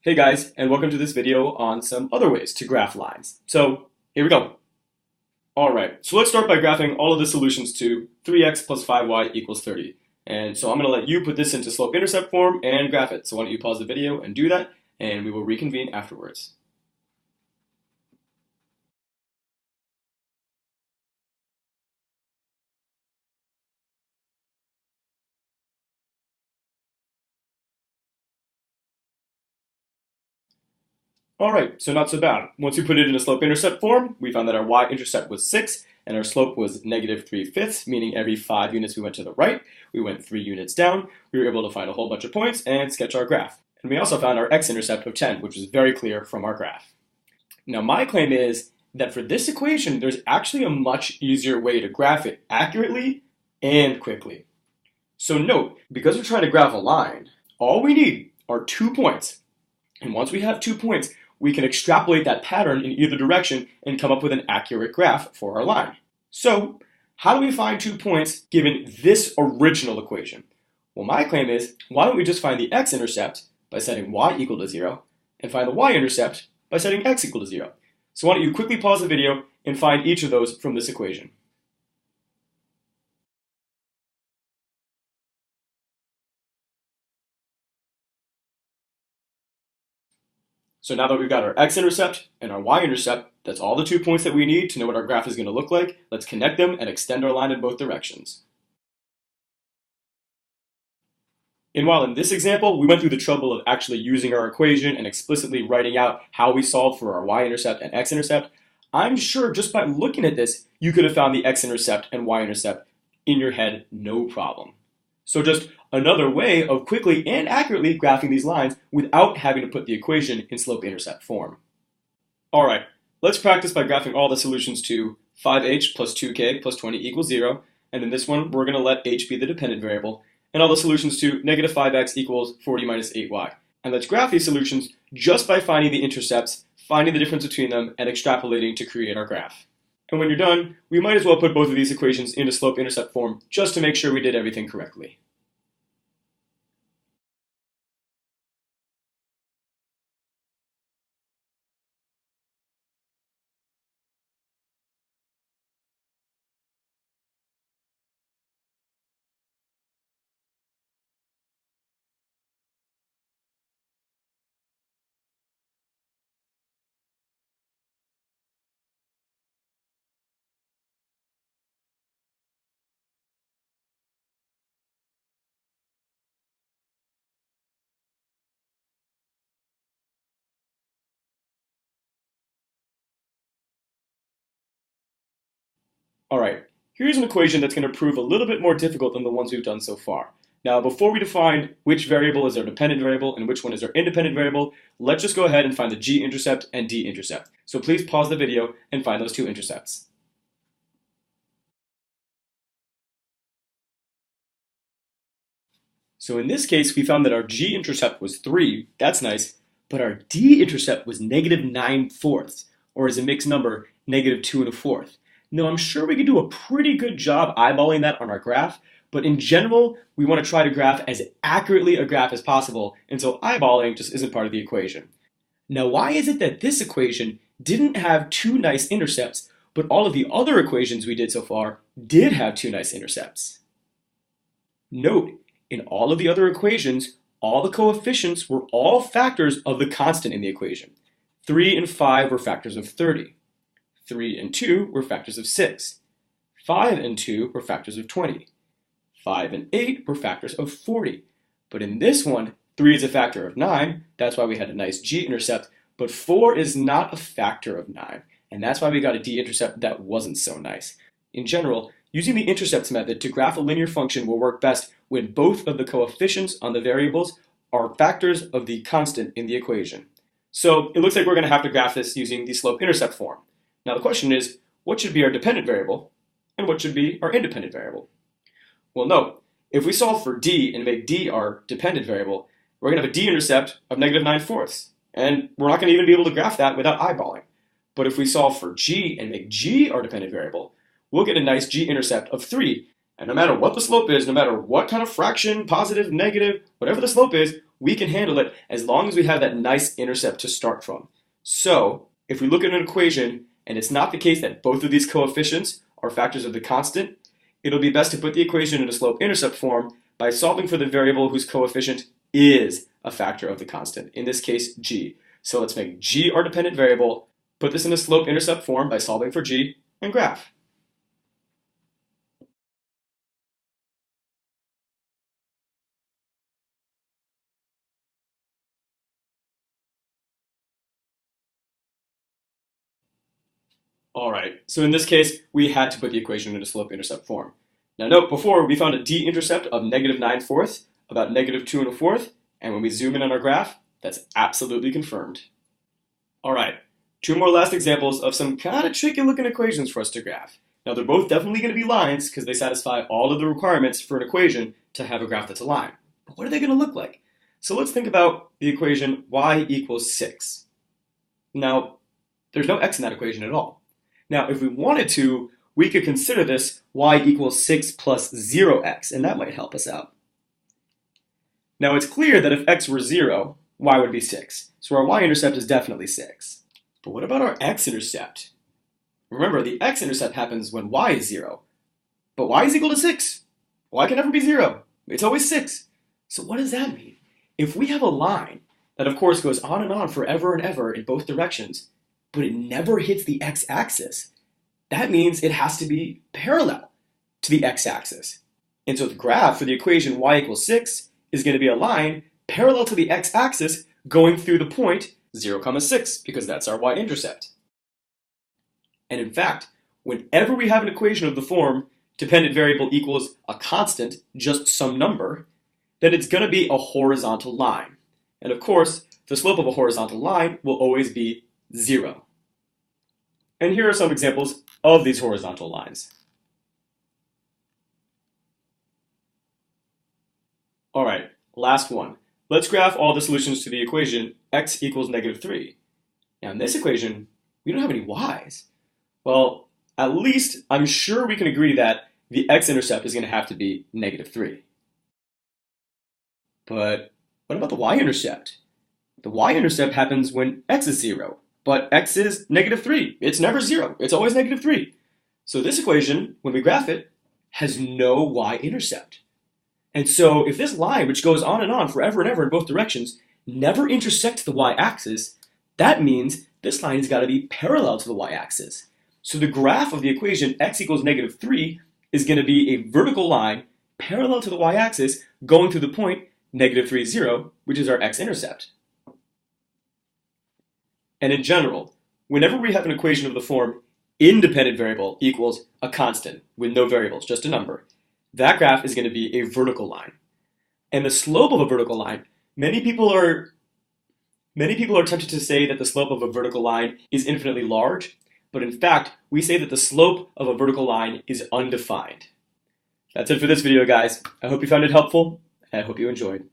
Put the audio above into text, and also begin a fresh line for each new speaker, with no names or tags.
Hey guys, and welcome to this video on some other ways to graph lines. So here we go. Alright, so let's start by graphing all of the solutions to 3x plus 5y equals 30. And so I'm going to let you put this into slope-intercept form and graph it. So why don't you pause the video and do that, and we will reconvene afterwards. Alright, so not so bad. Once we put it in a slope-intercept form, we found that our y-intercept was 6, and our slope was negative 3/5, meaning every 5 units we went to the right, we went 3 units down. We were able to find a whole bunch of points and sketch our graph. And we also found our x-intercept of 10, which was very clear from our graph. Now my claim is that for this equation, there's actually a much easier way to graph it accurately and quickly. So note, because we're trying to graph a line, all we need are 2 points. And once we have 2 points, we can extrapolate that pattern in either direction and come up with an accurate graph for our line. So, how do we find 2 points given this original equation? Well, my claim is, why don't we just find the x-intercept by setting y equal to 0, and find the y-intercept by setting x equal to 0. So why don't you quickly pause the video and find each of those from this equation. So now that we've got our x-intercept and our y-intercept, that's all the 2 points that we need to know what our graph is going to look like. Let's connect them and extend our line in both directions. And while in this example, we went through the trouble of actually using our equation and explicitly writing out how we solved for our y-intercept and x-intercept, I'm sure just by looking at this, you could have found the x-intercept and y-intercept in your head, no problem. So just another way of quickly and accurately graphing these lines without having to put the equation in slope-intercept form. Alright, let's practice by graphing all the solutions to 5h plus 2k plus 20 equals 0, and in this one we're going to let h be the dependent variable, and all the solutions to negative 5x equals 40 minus 8y. And let's graph these solutions just by finding the intercepts, finding the difference between them, and extrapolating to create our graph. And when you're done, we might as well put both of these equations into slope-intercept form just to make sure we did everything correctly. Alright, here's an equation that's going to prove a little bit more difficult than the ones we've done so far. Now, before we define which variable is our dependent variable and which one is our independent variable, let's just go ahead and find the g-intercept and d-intercept. So please pause the video and find those two intercepts. So in this case, we found that our g-intercept was 3, that's nice, but our d-intercept was negative 9/4, or as a mixed number, negative 2 1/4. Now, I'm sure we could do a pretty good job eyeballing that on our graph, but in general, we want to try to graph as accurately a graph as possible, and so eyeballing just isn't part of the equation. Now, why is it that this equation didn't have 2 nice intercepts, but all of the other equations we did so far did have 2 nice intercepts? Note, in all of the other equations, all the coefficients were all factors of the constant in the equation. 3 and 5 were factors of 30. 3 and 2 were factors of 6. 5 and 2 were factors of 20. 5 and 8 were factors of 40. But in this one, 3 is a factor of 9, that's why we had a nice g-intercept, but 4 is not a factor of 9, and that's why we got a d-intercept that wasn't so nice. In general, using the intercepts method to graph a linear function will work best when both of the coefficients on the variables are factors of the constant in the equation. So it looks like we're going to have to graph this using the slope-intercept form. Now the question is, what should be our dependent variable, and what should be our independent variable? Well, note, if we solve for d and make d our dependent variable, we're going to have a d-intercept of negative 9/4, and we're not going to even be able to graph that without eyeballing. But if we solve for g and make g our dependent variable, we'll get a nice g-intercept of 3, and no matter what the slope is, no matter what kind of fraction, positive, negative, whatever the slope is, we can handle it as long as we have that nice intercept to start from. So if we look at an equation and it's not the case that both of these coefficients are factors of the constant, it'll be best to put the equation in a slope-intercept form by solving for the variable whose coefficient is a factor of the constant, in this case, g. So let's make g our dependent variable, put this in a slope-intercept form by solving for g, and graph. All right, so in this case, we had to put the equation in a slope-intercept form. Now note, before we found a d-intercept of negative 9/4, about negative 2 1/4, and when we zoom in on our graph, that's absolutely confirmed. All right, two more last examples of some kind of tricky looking equations for us to graph. Now they're both definitely going to be lines because they satisfy all of the requirements for an equation to have a graph that's a line. But what are they going to look like? So let's think about the equation y equals 6. Now, there's no x in that equation at all. Now, if we wanted to, we could consider this y equals 6 plus 0x, and that might help us out. Now, it's clear that if x were 0, y would be 6. So our y-intercept is definitely 6. But what about our x-intercept? Remember, the x-intercept happens when y is 0. But y is equal to 6. Y can never be 0. It's always 6. So what does that mean? If we have a line that, of course, goes on and on forever and ever in both directions, but it never hits the x-axis, that means it has to be parallel to the x-axis. And so the graph for the equation y equals 6 is going to be a line parallel to the x-axis going through the point 0, 6, because that's our y-intercept. And in fact, whenever we have an equation of the form dependent variable equals a constant, just some number, then it's going to be a horizontal line. And of course, the slope of a horizontal line will always be 0. And here are some examples of these horizontal lines. All right, last one. Let's graph all the solutions to the equation x equals negative 3. Now in this equation, we don't have any y's. Well, at least I'm sure we can agree that the x-intercept is going to have to be negative 3. But what about the y-intercept? The y-intercept happens when x is 0, but x is negative 3. It's never 0. It's always negative 3. So this equation, when we graph it, has no y-intercept. And so if this line, which goes on and on forever and ever in both directions, never intersects the y-axis, that means this line has got to be parallel to the y-axis. So the graph of the equation x equals negative 3 is going to be a vertical line parallel to the y-axis going through the point negative 3, 0, which is our x-intercept. And in general, whenever we have an equation of the form independent variable equals a constant with no variables, just a number, that graph is going to be a vertical line. And the slope of a vertical line, many people are tempted to say that the slope of a vertical line is infinitely large, but in fact, we say that the slope of a vertical line is undefined. That's it for this video, guys. I hope you found it helpful, and I hope you enjoyed.